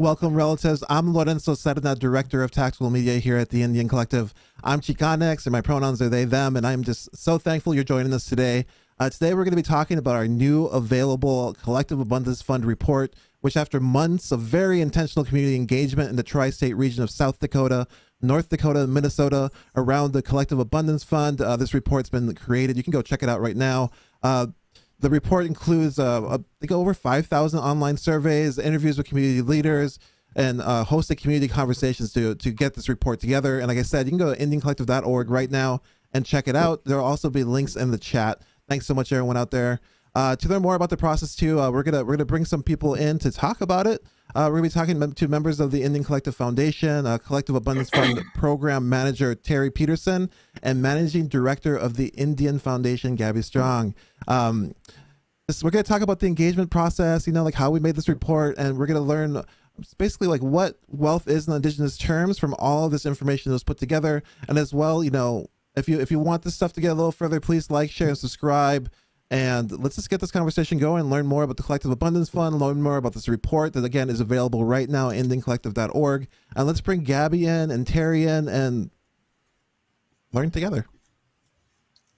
Welcome, relatives. I'm Lorenzo Serna, Director of Tactical Media here at the NDN Collective. I'm Chicanx, and my pronouns are they, them, and I'm just so thankful you're joining us today. Today, we're going to be talking about our new available Collective Abundance Fund report, which after months of very intentional community engagement in the tri-state region of South Dakota, North Dakota, and Minnesota around the Collective Abundance Fund, this report's been created. You can go check it out right now. The report includes I think over 5,000 online surveys, interviews with community leaders, and hosted community conversations to get this report together. And like I said, you can go to IndianCollective.org right now and check it out. There will also be links in the chat. Thanks so much, everyone out there. To learn more about the process too, we're gonna bring some people in to talk about it. We're gonna be talking to members of the NDN Collective Foundation, Collective Abundance Fund Program Manager Peterson, and Managing Director of the NDN Foundation, Gaby Strong. We're going to talk about the engagement process, like how we made this report, and we're going to learn basically like what wealth is in Indigenous terms from all of this information that was put together. And as well, if you want this stuff to get a little further, please like, share, and subscribe. And let's just get this conversation going and learn more about the Collective Abundance Fund, learn more about this report that, again, is available right now at IndianCollective.org. And let's bring Gaby in and Terry in and learn together.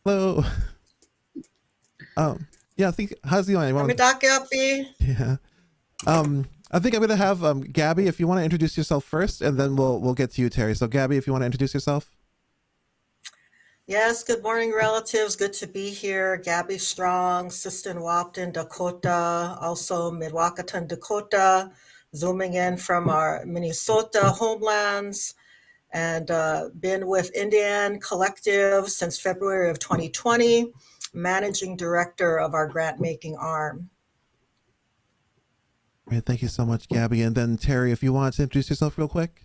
Hello. Yeah, I think, how's it going? Yeah. I think I'm going to have Gaby, if you want to introduce yourself first, and then we'll get to you, Terry. So Gaby, if you want to introduce yourself. Yes, good morning, relatives. Good to be here. Gaby Strong, Siston-Wapton, Dakota, also Midwakaton, Dakota, zooming in from our Minnesota homelands, and been with NDN Collective since February of 2020, managing director of our grant-making arm. Great, thank you so much, Gaby. And then Terry, if you want to introduce yourself real quick.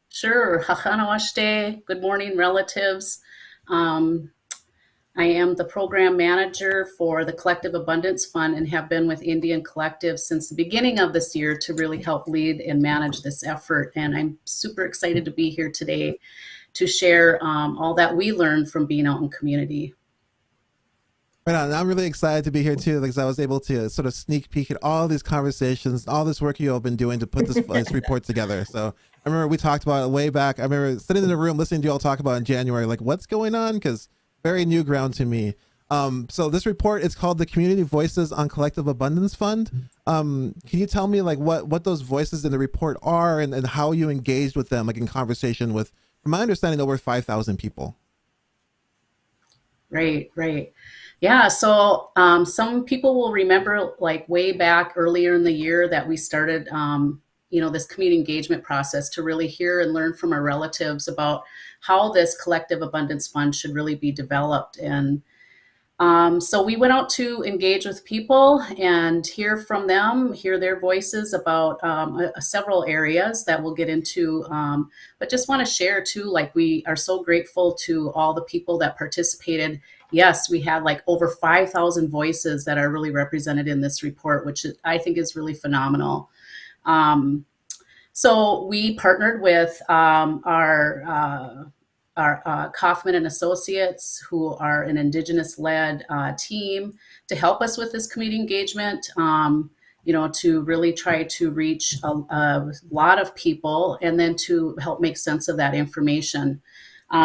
Sure. Hachanawashte. Good morning, relatives. I am the program manager for the Collective Abundance Fund and have been with NDN Collective since the beginning of this year to really help lead and manage this effort. And I'm super excited to be here today to share all that we learned from being out in community. Right on. I'm really excited to be here too, because I was able to sort of sneak peek at all these conversations, all this work you all have been doing to put this report together. So I remember we talked about it way back. I remember sitting in the room listening to you all talk about it in January, like what's going on? Because very new ground to me. So this report is called the Community Voices on Collective Abundance Fund. Can you tell me like what those voices in the report are and how you engaged with them, like in conversation with, from my understanding, over 5,000 people? Right. Yeah, so some people will remember like way back earlier in the year that we started, this community engagement process to really hear and learn from our relatives about how this Collective Abundance Fund should really be developed. And so we went out to engage with people and hear from them, hear their voices about several areas that we'll get into, but just want to share too, like we are so grateful to all the people that participated. Yes, we had like over 5,000 voices that are really represented in this report, which I think is really phenomenal. So we partnered with our Kaufman and Associates, who are an Indigenous-led team, to help us with this community engagement, to really try to reach a lot of people and then to help make sense of that information.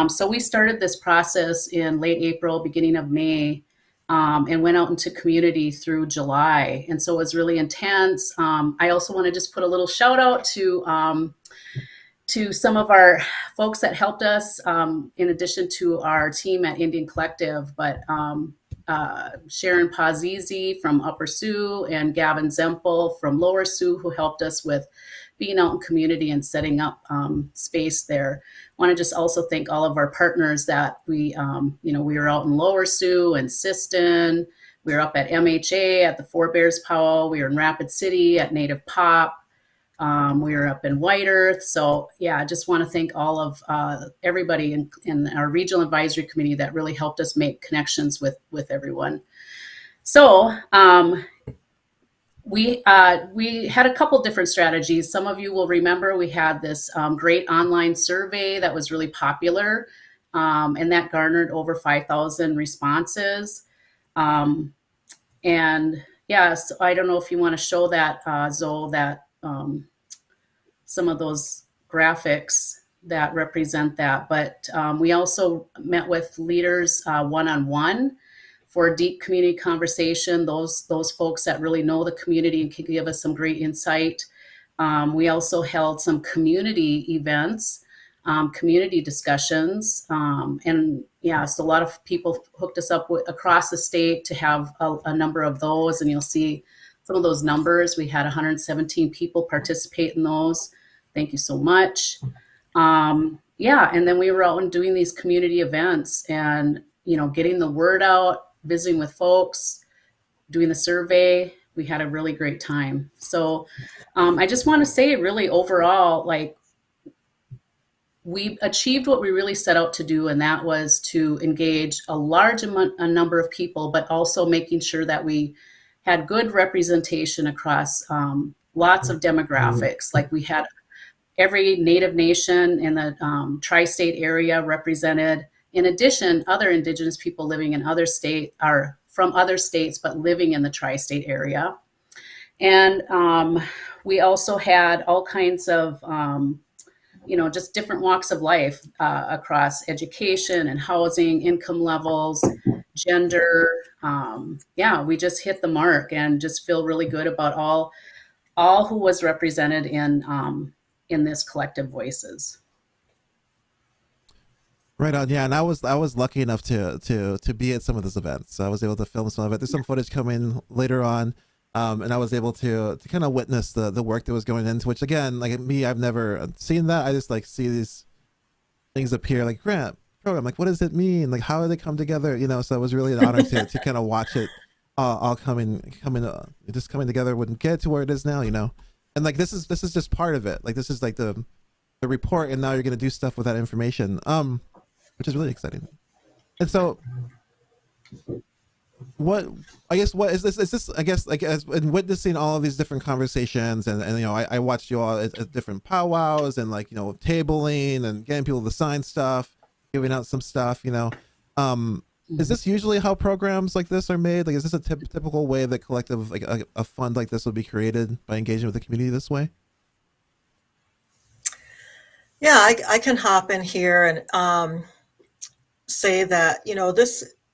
So we started this process in late April, beginning of May, and went out into community through July. And so it was really intense. I also want to just put a little shout out to some of our folks that helped us, in addition to our team at NDN Collective, but Sharon Pazizi from Upper Sioux and Gavin Zempel from Lower Sioux, who helped us with being out in community and setting up space there. I want to just also thank all of our partners that we were out in Lower Sioux and Siston. We were up at MHA at the Four Bears Powell. We were in Rapid City at Native Pop. We were up in White Earth. So yeah, I just want to thank all of everybody in our regional advisory committee that really helped us make connections with everyone. So we had a couple different strategies. Some of you will remember we had this great online survey that was really popular, and that garnered over 5,000 responses. And yeah, so I don't know if you want to show that, Zoe, that some of those graphics that represent that. But we also met with leaders one-on-one for deep community conversation, those folks that really know the community and can give us some great insight. We also held some community events, community discussions, and yeah, so a lot of people hooked us up across the state to have a number of those, and you'll see some of those numbers. We had 117 people participate in those. Thank you so much. Yeah, and then we were out and doing these community events and, getting the word out, visiting with folks, doing the survey. We had a really great time. So I just want to say really overall, like, we achieved what we really set out to do, and that was to engage a number of people, but also making sure that we had good representation across lots of demographics. Like, we had every Native nation in the tri-state area represented. In addition, other Indigenous people living in other states are from other states, but living in the tri-state area. And we also had all kinds of, just different walks of life across education and housing, income levels, gender. Yeah, we just hit the mark and just feel really good about all who was represented in this collective voices. Right on, yeah, and I was lucky enough to be at some of those events. So I was able to film some of it. There's some footage coming later on, and I was able to kind of witness the work that was going into. Which, again, like me, I've never seen that. I just like see these things appear, like grant program. Like, what does it mean? Like, how do they come together? So it was really an honor to kind of watch it all coming together. Wouldn't get to where it is now, And like this is just part of it. Like, this is like the report, and now you're gonna do stuff with that information. Which is really exciting. And so, what is this? Is this, I guess, like, as in witnessing all of these different conversations, and I watched you all at different powwows and, like, tabling and getting people to sign stuff, giving out some stuff. Is this usually how programs like this are made? Like, is this a typical way that collective, like a fund like this, would be created by engaging with the community this way? Yeah, I can hop in here and say that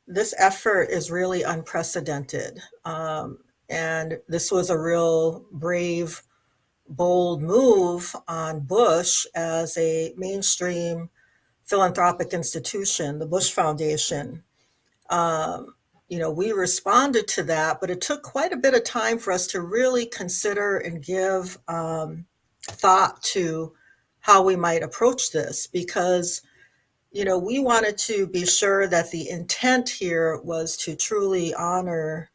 this effort is really unprecedented, and this was a real brave, bold move on Bush as a mainstream philanthropic institution, the Bush Foundation. We responded to that, but it took quite a bit of time for us to really consider and give thought to how we might approach this, because we wanted to be sure that the intent here was to truly honor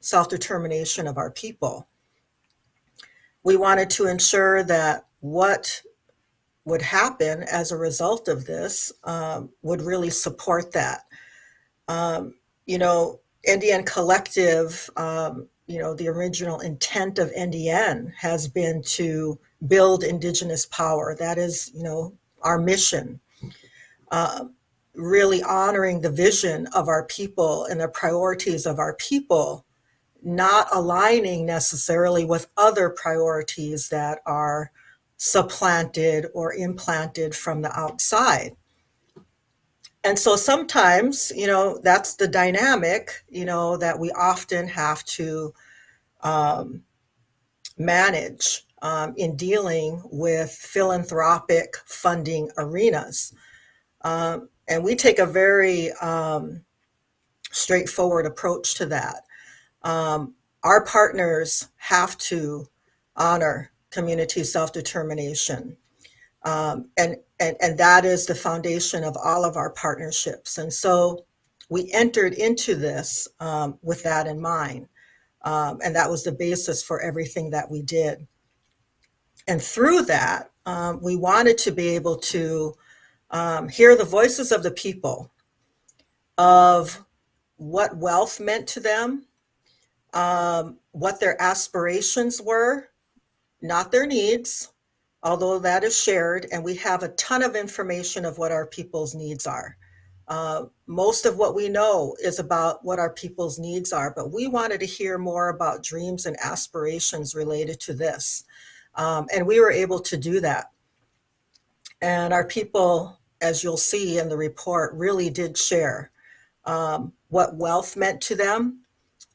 self-determination of our people. We wanted to ensure that what would happen as a result of this would really support that. NDN Collective, the original intent of NDN has been to build Indigenous power. That is, our mission. Really honoring the vision of our people and the priorities of our people, not aligning necessarily with other priorities that are supplanted or implanted from the outside. And so sometimes, that's the dynamic, that we often have to manage in dealing with philanthropic funding arenas. And we take a very straightforward approach to that. Our partners have to honor community self-determination. And that is the foundation of all of our partnerships. And so we entered into this with that in mind. And that was the basis for everything that we did. And through that, we wanted to be able to hear the voices of the people, of what wealth meant to them, what their aspirations were, not their needs, although that is shared, and we have a ton of information of what our people's needs are. Most of what we know is about what our people's needs are, but we wanted to hear more about dreams and aspirations related to this. And we were able to do that. And our people, as you'll see in the report, really did share what wealth meant to them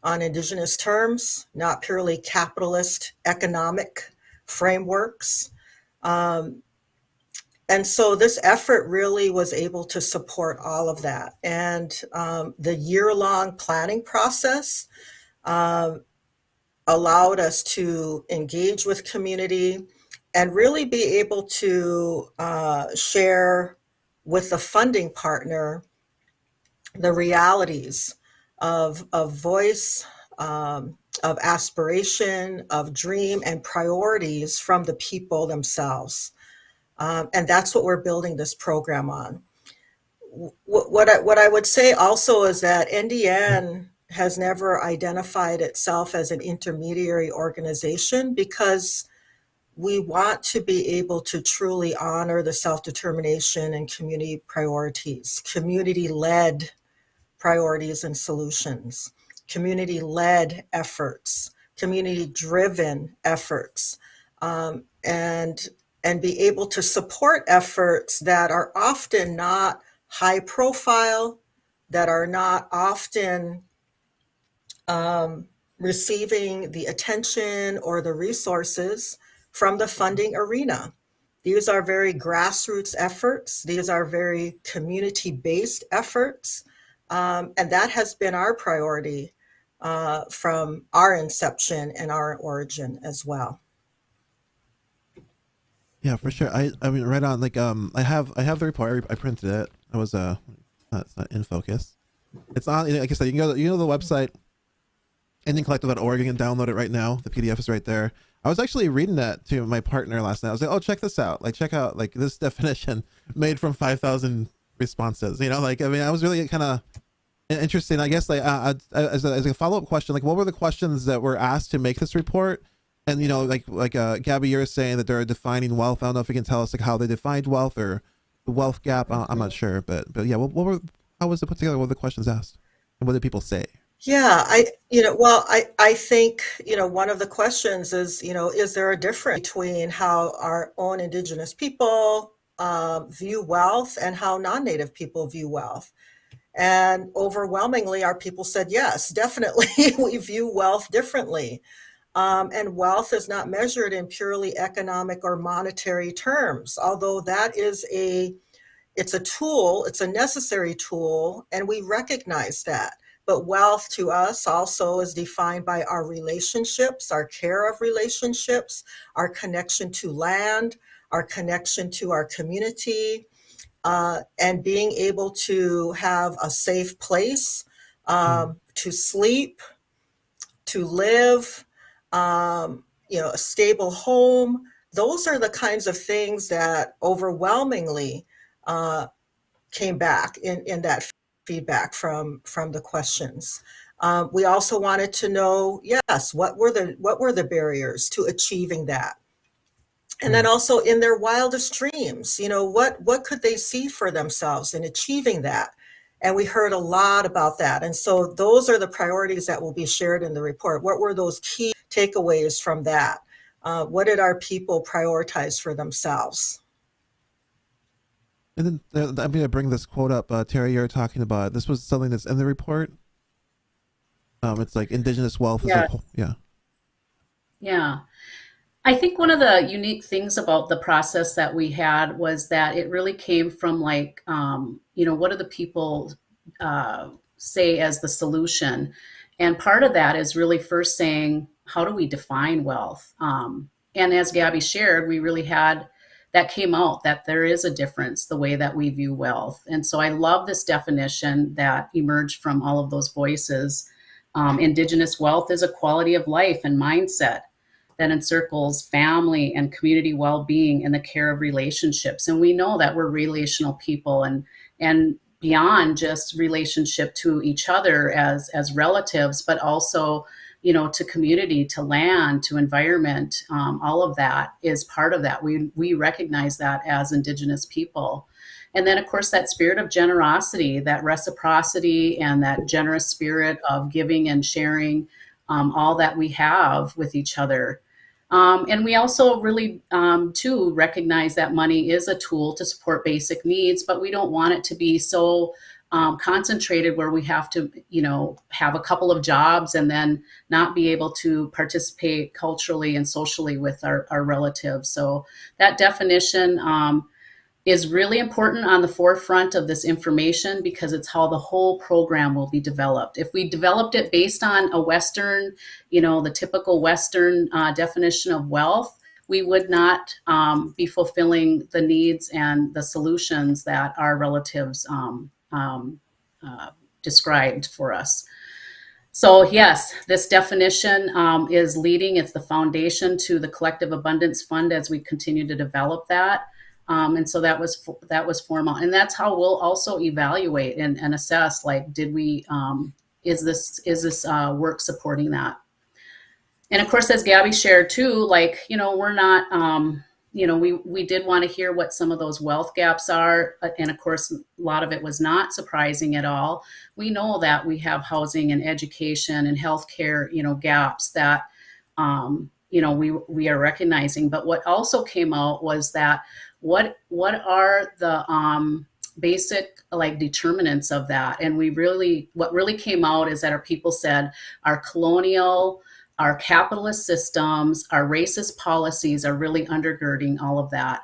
on Indigenous terms, not purely capitalist economic frameworks. And so this effort really was able to support all of that. And the year-long planning process allowed us to engage with community and really be able to share with the funding partner the realities of voice, of aspiration, of dream, and priorities from the people themselves. And that's what we're building this program on. What I would say also is that NDN has never identified itself as an intermediary organization because we want to be able to truly honor the self-determination and community priorities, community-led priorities and solutions, community-led efforts, community-driven efforts, and be able to support efforts that are often not high profile, that are not often receiving the attention or the resources from the funding arena. These are very grassroots efforts. These are very community-based efforts. And that has been our priority from our inception and our origin as well. Yeah, for sure. I mean, right on. Like, I have the report. I printed it. I was it's not in focus. It's on. You know, like I said, you can go. You know the website, NDNcollective.org. You can download it right now. The PDF is right there. I was actually reading that to my partner last night. I was like, oh, check this out. Like, check out like this definition made from 5,000 responses. You know, like I mean, I was really kind of interesting. I guess like as a follow up question, like what were the questions that were asked to make this report? And you know, like Gaby, you're saying that they're defining wealth. I don't know if you can tell us like how they defined wealth or the wealth gap. I'm not sure, but yeah, how was it put together? What were the questions asked, and what did people say? Yeah, I think, one of the questions is, is there a difference between how our own Indigenous people view wealth and how non-Native people view wealth? And overwhelmingly, our people said, yes, definitely, we view wealth differently. And wealth is not measured in purely economic or monetary terms, although that is it's a tool, it's a necessary tool, and we recognize that. But wealth to us also is defined by our relationships, our care of relationships, our connection to land, our connection to our community, and being able to have a safe place to sleep, to live, a stable home. Those are the kinds of things that overwhelmingly came back in that feedback from the questions. We also wanted to know, yes, what were the barriers to achieving that? And then also in their wildest dreams, what could they see for themselves in achieving that? And we heard a lot about that. And so those are the priorities that will be shared in the report. What were those key takeaways from that? What did our people prioritize for themselves? And then I'm going to bring this quote up. Terry, you're talking about this was something that's in the report. It's like Indigenous wealth. Yeah. Yeah. I think one of the unique things about the process that we had was that it really came from like, what do the people say as the solution? And part of that is really first saying, how do we define wealth? And as Gaby shared, we really had that came out that there is a difference the way that we view wealth. And so I love this definition that emerged from all of those voices. Indigenous wealth is a quality of life and mindset that encircles family and community well-being and the care of relationships. And we know that we're relational people and beyond just relationship to each other as relatives, but also to community, to land, to environment, all of that is part of that. We recognize that as Indigenous people. And then, of course, that spirit of generosity, that reciprocity, and that generous spirit of giving and sharing all that we have with each other. And we also really, too, recognize that money is a tool to support basic needs, but we don't want it to be so concentrated where we have to, have a couple of jobs and then not be able to participate culturally and socially with our relatives. So that definition is really important on the forefront of this information because it's how the whole program will be developed. If we developed it based on a Western, the typical Western definition of wealth, we would not be fulfilling the needs and the solutions that our relatives described for us. So yes, this definition is leading. It's the foundation to the Collective Abundance Fund as we continue to develop that. And so that was formal, and that's how we'll also evaluate and assess. Like, did we is this work supporting that? And of course, as Gaby shared too, we're not we did want to hear what some of those wealth gaps are, and of course, a lot of it was not surprising at all. We know that we have housing and education and healthcare gaps that we are recognizing. But what also came out was that what are the basic determinants of that? And what really came out is that our people said our colonial, our capitalist systems, our racist policies are really undergirding all of that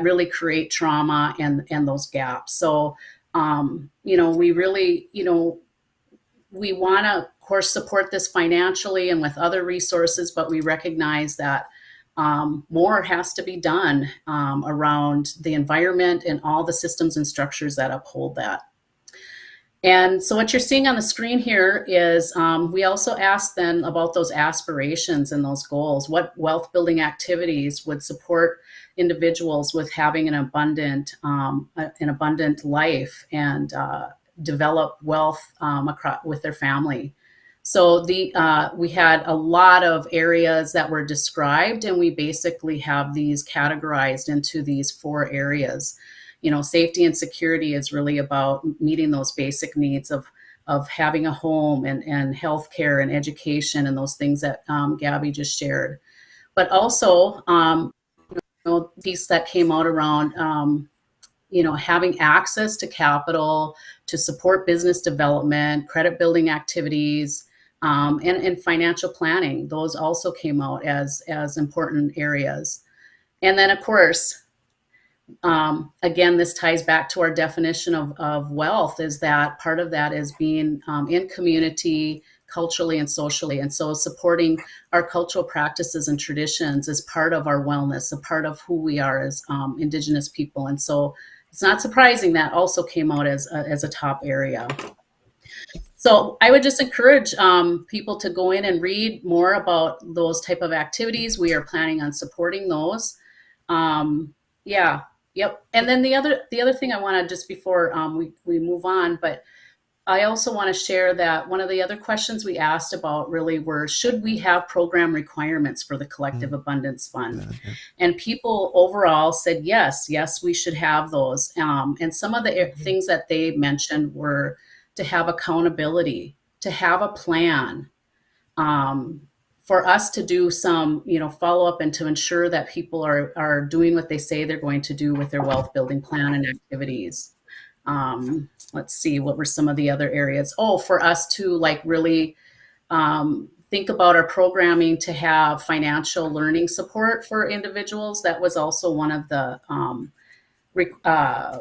really create trauma and those gaps. So we really we want to, of course, support this financially and with other resources, but we recognize that more has to be done around the environment and all the systems and structures that uphold that. And so what you're seeing on the screen here is we also asked then about those aspirations and those goals. What wealth building activities would support individuals with having an abundant life and develop wealth with their family? So we had a lot of areas that were described, and we basically have these categorized into these 4 areas. Safety and security is really about meeting those basic needs of having a home and healthcare and education and those things that Gaby just shared. But also, piece that came out around, having access to capital to support business development, credit building activities, and financial planning. Those also came out as important areas. And then, of course, again, this ties back to our definition of wealth, is that part of that is being in community, culturally and socially. And so supporting our cultural practices and traditions is part of our wellness, a part of who we are as Indigenous people. And so it's not surprising that also came out as a top area. So I would just encourage people to go in and read more about those type of activities. We are planning on supporting those. Yep. And then the other thing I want to, just before we move on, but I also want to share that one of the other questions we asked about really were, should we have program requirements for the Collective Abundance Fund? Yeah. And people overall said, yes, we should have those. And some of the things that they mentioned were to have accountability, to have a plan, for us to do some, follow up and to ensure that people are doing what they say they're going to do with their wealth building plan and activities. Let's see, what were some of the other areas? For us to really think about our programming to have financial learning support for individuals. That was also one of the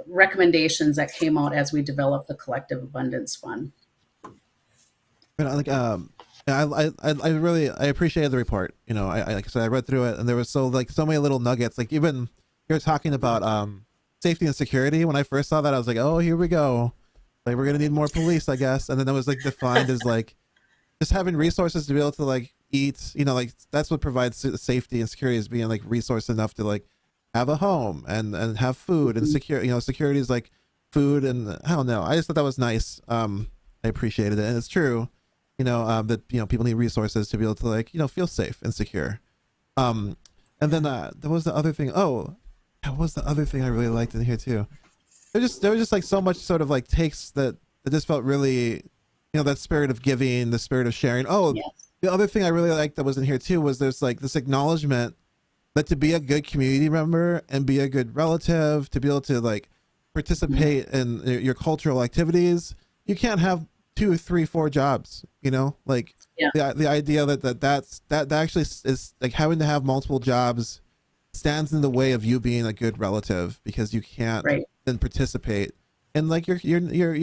recommendations that came out as we developed the Collective Abundance Fund. I appreciated the report. Like I said, I read through it, and there was so many little nuggets. Like, even you're talking about safety and security. When I first saw that, I was like, oh, here we go. Like, we're gonna need more police, I guess. And then it was defined as just having resources to be able to eat. That's what provides safety and security, is being resource enough to have a home and have food and secure. Security is food, and I don't know. I just thought that was nice. I appreciated it, and it's true. That people need resources to be able to feel safe and secure. And then there was the other thing. That was the other thing I really liked in here too. There was just so much sort of takes that just felt really, that spirit of giving, the spirit of sharing. Yes. the other thing I really liked that was in here too was there's like this acknowledgement that to be a good community member and be a good relative, to be able to like participate in your cultural activities, you can't have 2, 3, 4 jobs. You know, like the idea that actually is like having to have multiple jobs stands in the way of you being a good relative, because you can't then participate in like your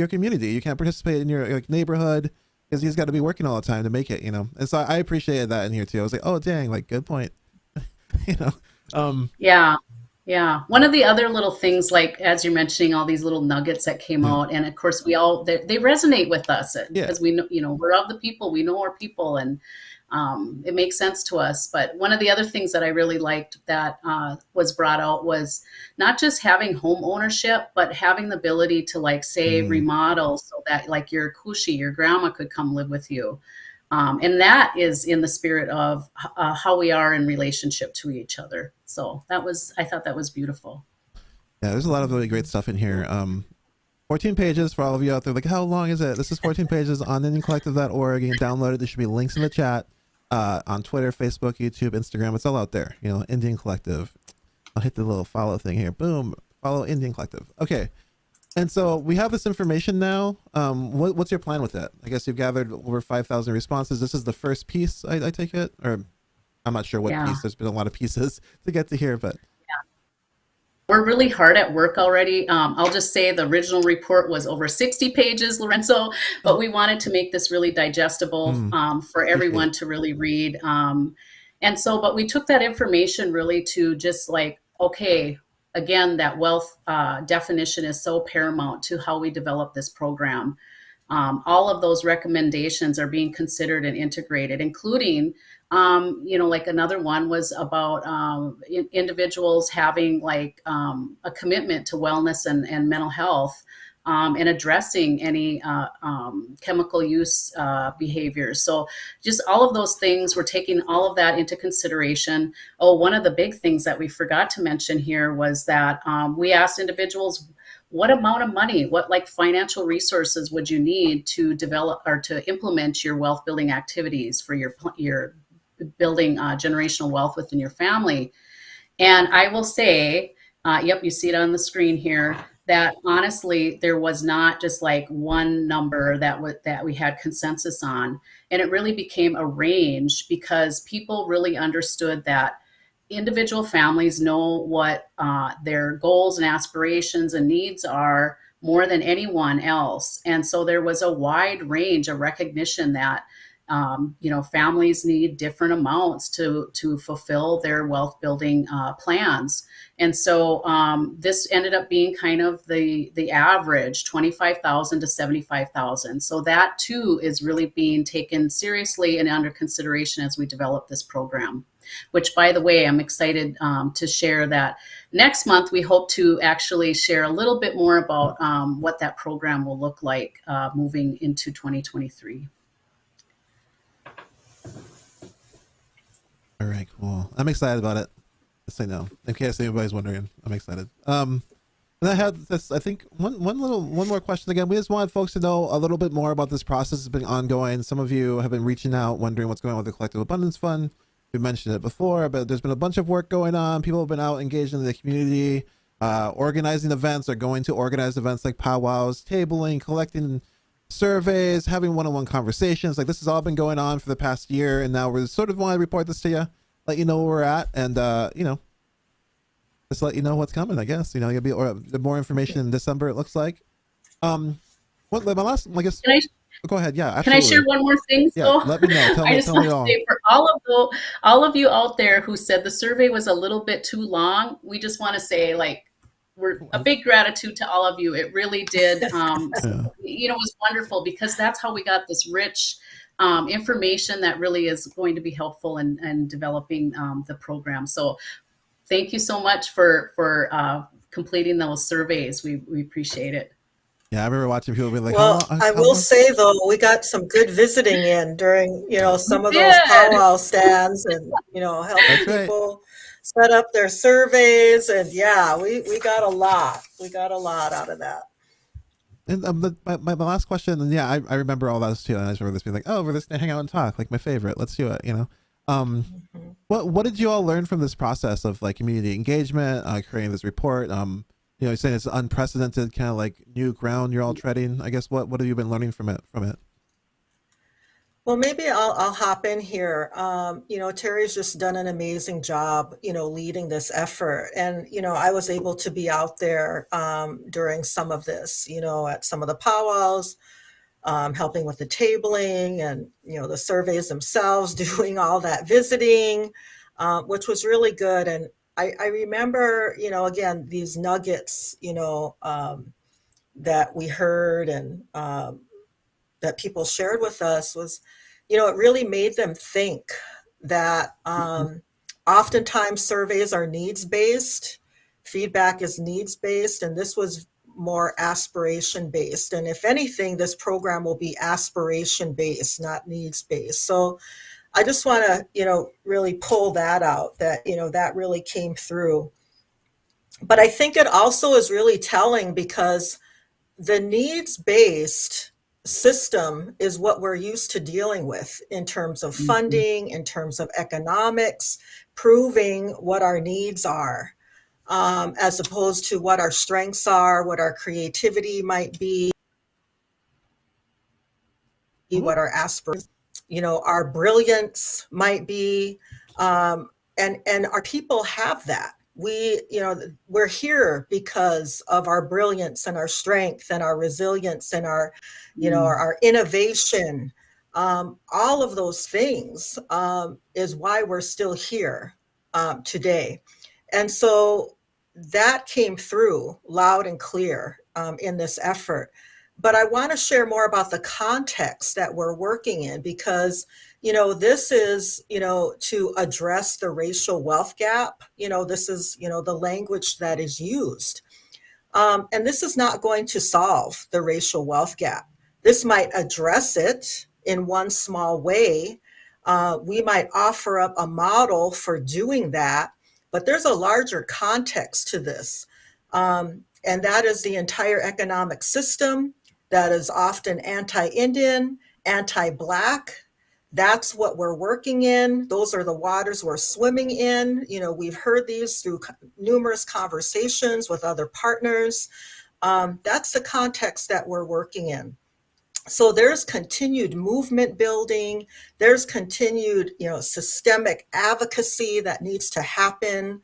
community. You can't participate in your like neighborhood because he's got to be working all the time to make it, you know. And so I appreciated that in here too. I was like, oh dang, like good point. You know. Yeah. One of the other little things, like as you're mentioning, all these little nuggets that came out, and of course they resonate with us because we know, you know, we're of the people, we know our people, and it makes sense to us. But one of the other things that I really liked that was brought out was not just having home ownership, but having the ability to like say remodel so that like your kushi, your grandma, could come live with you. And that is in the spirit of how we are in relationship to each other. So I thought that was beautiful. Yeah, there's a lot of really great stuff in here. 14 pages for all of you out there. Like, how long is it? This is 14 pages on IndianCollective.org. You can download it. There should be links in the chat on Twitter, Facebook, YouTube, Instagram. It's all out there. You know, Indian Collective. I'll hit the little follow thing here. Boom. Follow Indian Collective. Okay. And so we have this information now. What's your plan with it? I guess you've gathered over 5,000 responses. This is the first piece, I take it? Or I'm not sure what piece. There's been a lot of pieces to get to here, but... We're really hard at work already. I'll just say the original report was over 60 pages, Lorenzo, but we wanted to make this really digestible for everyone to really read. And so, but we took that information really to just like, okay, again, that wealth definition is so paramount to how we develop this program. All of those recommendations are being considered and integrated, including, you know, like another one was about individuals having like a commitment to wellness and mental health, and addressing any chemical use behaviors. So just all of those things, we're taking all of that into consideration. Oh, one of the big things that we forgot to mention here was that we asked individuals, what amount of money, what like financial resources would you need to develop or to implement your wealth building activities for your building generational wealth within your family? And I will say, yep, you see it on the screen here, that honestly, there was not just like one number that we had consensus on. And it really became a range because people really understood that individual families know what their goals and aspirations and needs are more than anyone else. And so there was a wide range of recognition that you know, families need different amounts to fulfill their wealth building plans. And so this ended up being kind of the average, 25,000 to 75,000. So that too is really being taken seriously and under consideration as we develop this program. Which, by the way, I'm excited to share that next month we hope to actually share a little bit more about what that program will look like moving into 2023. All right, cool. I'm excited about it. Just so you know, in case anybody's wondering, I'm excited. And I had this, I think, one more question again. We just wanted folks to know a little bit more about this process. It's been ongoing. Some of you have been reaching out, wondering what's going on with the Collective Abundance Fund. We mentioned it before, but there's been a bunch of work going on. People have been out engaged in the community, organizing events or going to organize events like powwows, tabling, collecting surveys, having one-on-one conversations. Like this has all been going on for the past year, and now we're sort of want to report this to you, let you know where we're at, and you know, just let you know what's coming. I guess, you know, you'll be more information in December, it looks like. What my last, I guess. Go ahead. Yeah, absolutely. Can I share one more thing? Yeah, let me know. I just want to say for all of you out there who said the survey was a little bit too long, we just want to say, like, we're a big gratitude to all of you. It really did, you know, it was wonderful because that's how we got this rich information that really is going to be helpful in developing the program. So thank you so much for completing those surveys. We appreciate it. Yeah, I remember watching people be like, well, I will say though, we got some good visiting in during, you know, some of those powwow stands, and, you know, helping people set up their surveys. And yeah, we got a lot. We got a lot out of that. And my last question, and yeah, I remember all those too. And I just remember this being like, oh, we're just gonna hang out and talk, like my favorite. Let's do it, you know. Mhm. What did you all learn from this process of like community engagement, creating this report? You're saying it's unprecedented, kind of like new ground you're all treading. I guess what have you been learning from it? Well, maybe I'll hop in here. Terry's just done an amazing job, leading this effort. And, I was able to be out there during some of this, at some of the powwows, helping with the tabling and, the surveys themselves, doing all that visiting, which was really good. And I remember, again, these nuggets, that we heard and that people shared with us was, it really made them think that oftentimes surveys are needs based, feedback is needs based, and this was more aspiration based. And if anything, this program will be aspiration based, not needs based. So I just want to, really pull that out that, that really came through. But I think it also is really telling because the needs based system is what we're used to dealing with in terms of funding, in terms of economics, proving what our needs are, as opposed to what our strengths are, what our creativity might be, what our aspirations, our brilliance might be, and our people have that. We're here because of our brilliance and our strength and our resilience and our innovation. All of those things is why we're still here today. And so that came through loud and clear in this effort. But I want to share more about the context that we're working in because, this is, to address the racial wealth gap. This is, the language that is used. And this is not going to solve the racial wealth gap. This might address it in one small way. We might offer up a model for doing that, but there's a larger context to this. And that is the entire economic system that is often anti-Indian, anti-Black. That's what we're working in. Those are the waters we're swimming in. We've heard these through numerous conversations with other partners. That's the context that we're working in. So there's continued movement building. There's continued, systemic advocacy that needs to happen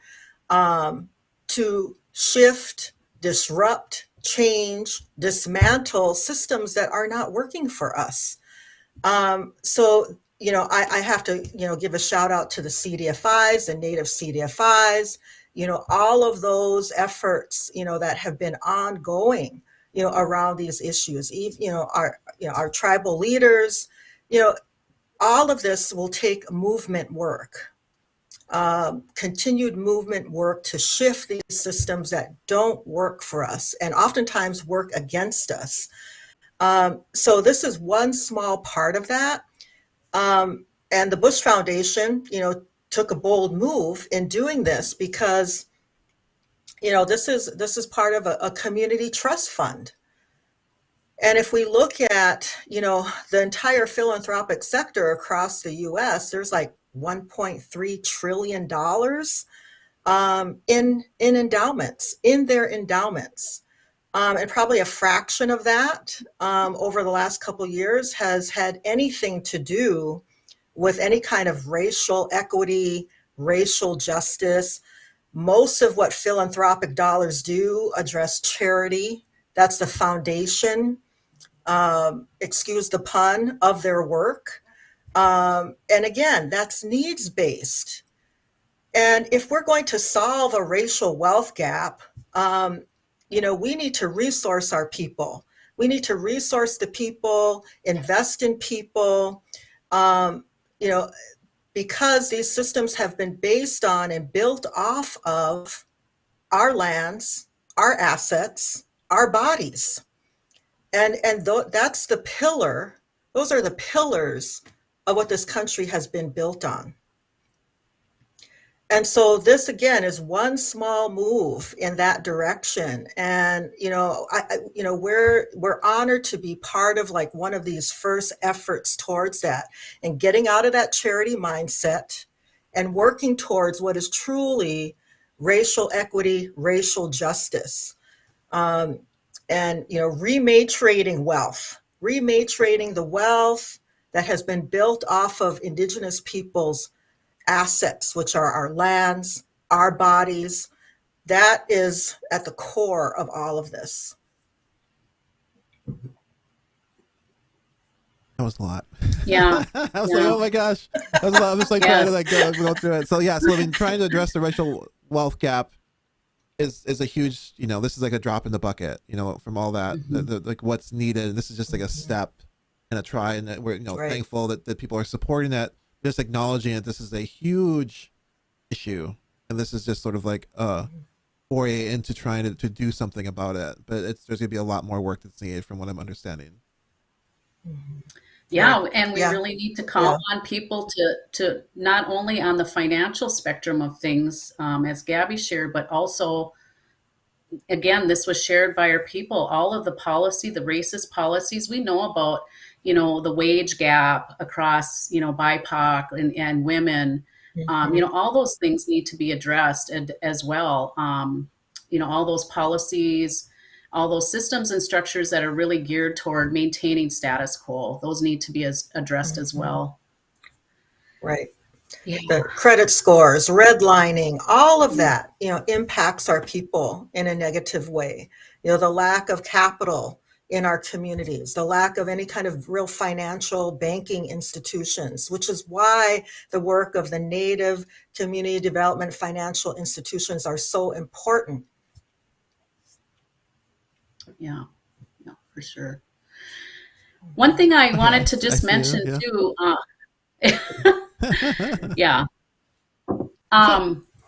to shift, disrupt, change, dismantle systems that are not working for us. I have to, give a shout out to the CDFIs and native CDFIs, all of those efforts, that have been ongoing, around these issues, our tribal leaders, all of this will take movement work, continued movement work to shift these systems that don't work for us and oftentimes work against us. So this is one small part of that. And the Bush Foundation, took a bold move in doing this because, this is part of a community trust fund. And if we look at, the entire philanthropic sector across the US, there's like $1.3 trillion in endowments, in their endowments. And probably a fraction of that over the last couple of years has had anything to do with any kind of racial equity, racial justice. Most of what philanthropic dollars do address charity. That's the foundation, excuse the pun, of their work. And again, that's needs-based. And if we're going to solve a racial wealth gap, we need to resource our people. We need to resource the people, invest in people, because these systems have been based on and built off of our lands, our assets, our bodies. And that's the pillar, those are the pillars of what this country has been built on. And so this again is one small move in that direction. And we're honored to be part of like one of these first efforts towards that, and getting out of that charity mindset and working towards what is truly racial equity, racial justice. And rematriating wealth, rematriating the wealth that has been built off of Indigenous peoples' assets, which are our lands, our bodies. That is at the core of all of this. That was a lot. Yeah. I was like, oh my gosh. That was a lot. I'm just like trying to like go through it. So yeah, so I mean, trying to address the racial wealth gap is a huge, this is like a drop in the bucket, from all that, like what's needed. This is just like a step and a try, and that we're, Right. thankful that people are supporting that, just acknowledging that this is a huge issue. And this is just sort of like a foray into trying to do something about it. But there's gonna be a lot more work that's needed from what I'm understanding. Yeah, and we really need to call on people to not only on the financial spectrum of things, as Gaby shared, but also, again, this was shared by our people, all of the policy, the racist policies we know about, the wage gap across, BIPOC and women, all those things need to be addressed as well. All those policies, all those systems and structures that are really geared toward maintaining status quo, those need to be addressed as well. Right. Yeah. The credit scores, redlining, all of that, impacts our people in a negative way. The lack of capital in our communities, the lack of any kind of real financial banking institutions, which is why the work of the Native community development financial institutions are so important. Yeah, for sure. One thing I wanted to just mention too,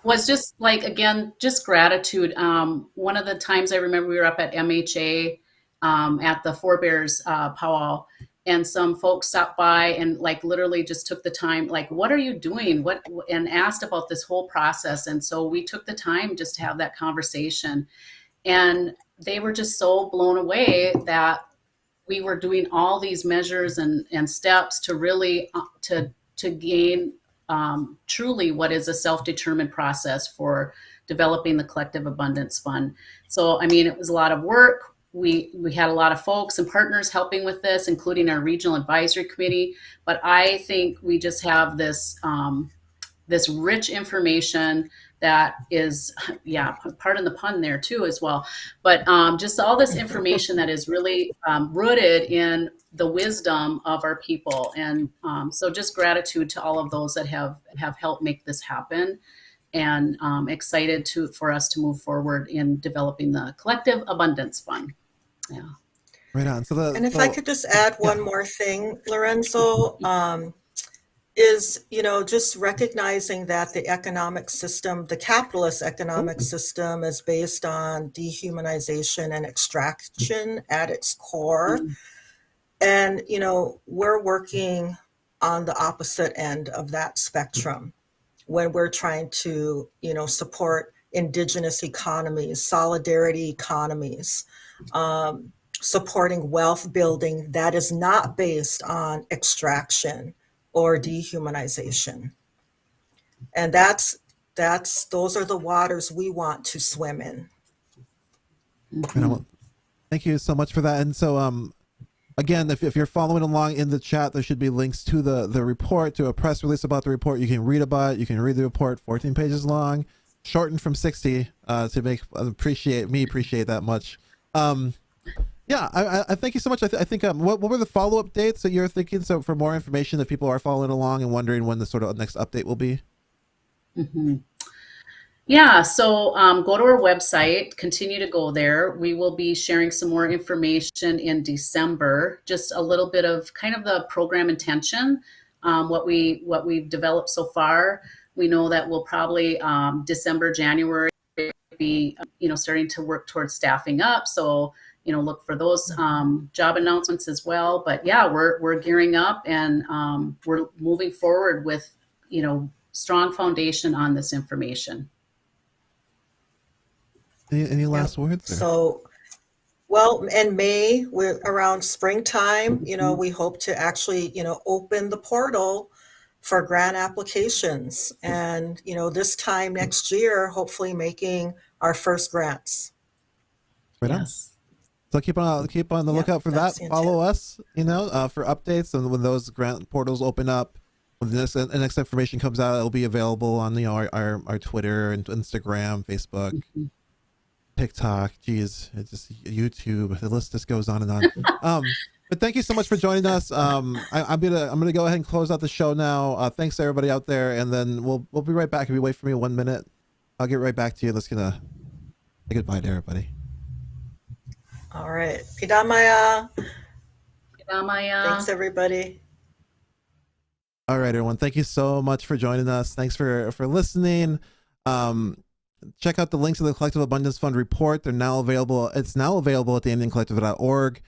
was just like, again, just gratitude. One of the times I remember we were up at MHA at the Forebears powwow, and some folks stopped by and like literally just took the time, like, what are you doing? And asked about this whole process. And so we took the time just to have that conversation. And they were just so blown away that we were doing all these measures and steps to really to gain truly what is a self-determined process for developing the Collective Abundance Fund. So, I mean, it was a lot of work. We had a lot of folks and partners helping with this, including our regional advisory committee. But I think we just have this this rich information that is, pardon the pun there too as well, but just all this information that is really rooted in the wisdom of our people. And so just gratitude to all of those that have helped make this happen, and excited for us to move forward in developing the Collective Abundance Fund. Yeah. Right on. So and if I could just add one more thing, Lorenzo, is, just recognizing that the economic system, the capitalist economic system, is based on dehumanization and extraction at its core. And, we're working on the opposite end of that spectrum when we're trying to, support Indigenous economies, solidarity economies, supporting wealth building that is not based on extraction or dehumanization. And those are the waters we want to swim in. Thank you so much for that. And so again, if you're following along in the chat, there should be links to the report, to a press release about the report. You can read about it. You can read the report, 14 pages long, shortened from 60 to appreciate that much. I thank you so much. I think what were the follow-up dates that you're thinking? So for more information, that people are following along and wondering when the sort of next update will be. Yeah, so go to our website, continue to go there. We will be sharing some more information in December, just a little bit of kind of the program intention, what we've developed so far. We know that we'll probably December, January be starting to work towards staffing up. So look for those job announcements as well. But yeah, we're gearing up, and we're moving forward with strong foundation on this information. Any last words? Or? So, well, in May, we're around springtime, we hope to actually, open the portal for grant applications. And, this time next year, hopefully making our first grants. Right on. Yes. So keep on the lookout for that. Follow us, for updates, and when those grant portals open up, when this next information comes out, it'll be available on our Twitter and Instagram, Facebook, TikTok. Geez, it's just YouTube. The list just goes on and on. But thank you so much for joining us. I'm gonna go ahead and close out the show now. Thanks to everybody out there, and then we'll be right back. If you wait for me 1 minute, I'll get right back to you. Let's say goodbye to everybody. All right. Pidamaya. Pidamaya. Thanks, everybody. All right, everyone. Thank you so much for joining us. Thanks for listening. Check out the links to the Collective Abundance Fund report. They're now available. It's now available at the NDNcollective.org.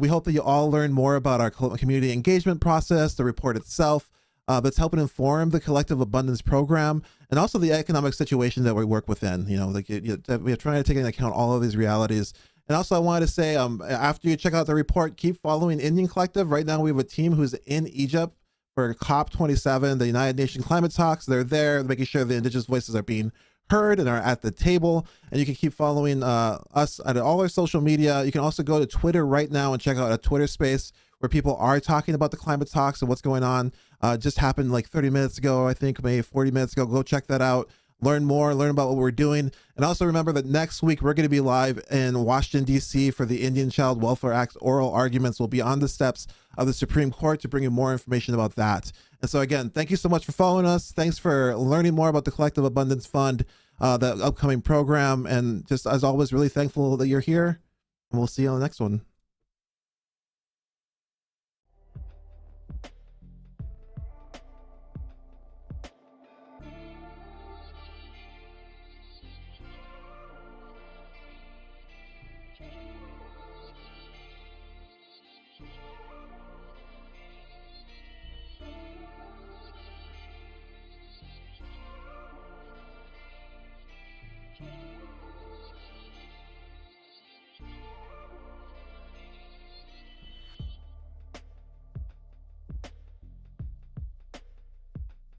We hope that you all learn more about our community engagement process, the report itself, that's helping inform the Collective Abundance Program, and also the economic situation that we work within. We're trying to take into account all of these realities. And also I wanted to say, after you check out the report, keep following Indian Collective. Right now we have a team who's in Egypt for COP27, the United Nations climate talks. They're there making sure the indigenous voices are being heard and are at the table. And you can keep following us at all our social media. You can also go to Twitter right now and check out a Twitter space where people are talking about the climate talks and what's going on. Just happened like 30 minutes ago, I think, maybe 40 minutes ago. Go check that out. Learn more, learn about what we're doing. And also remember that next week we're going to be live in Washington, D.C. for the Indian Child Welfare Act's oral arguments. We'll be on the steps of the Supreme Court to bring you more information about that. And so again, thank you so much for following us. Thanks for learning more about the Collective Abundance Fund, the upcoming program. And just as always, really thankful that you're here. And we'll see you on the next one.